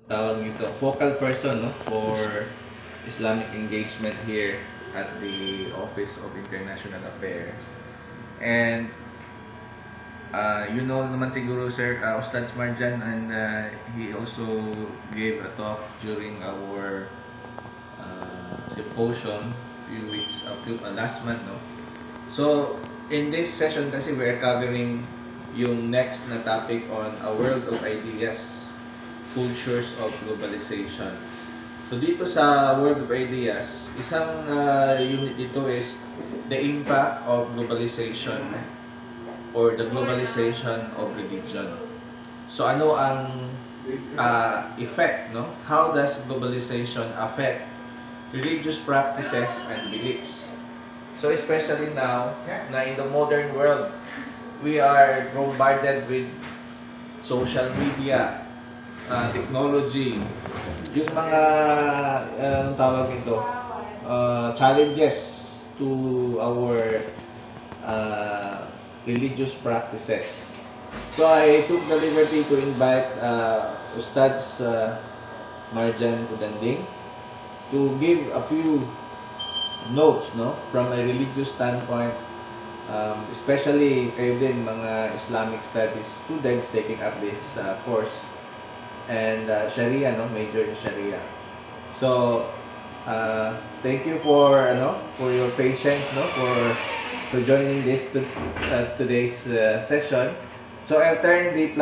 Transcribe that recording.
tawag nito, focal person, no, for Islamic engagement here at the Office of International Affairs. And you know naman siguro Sir Ustad Marjan, and he also gave a talk during our symposium last month, no. So in this session kasi we're covering yung next na topic on a world of ideas, cultures of globalization. So dito sa World of Ideas, isang unit dito is the impact of globalization or the globalization of religion. So ano ang effect, no? How does globalization affect religious practices and beliefs? So especially now na in the modern world, we are bombarded with social media, technology, yung mga tawag ito, challenges to our religious practices. So I took the liberty to invite Ustads Marjan Kudanding to give a few notes, no, from a religious standpoint, especially kayo din mga Islamic studies students taking up this course, and Sharia, no, major in Sharia. So thank you for your patience, no, for joining this today's session. So I'll turn the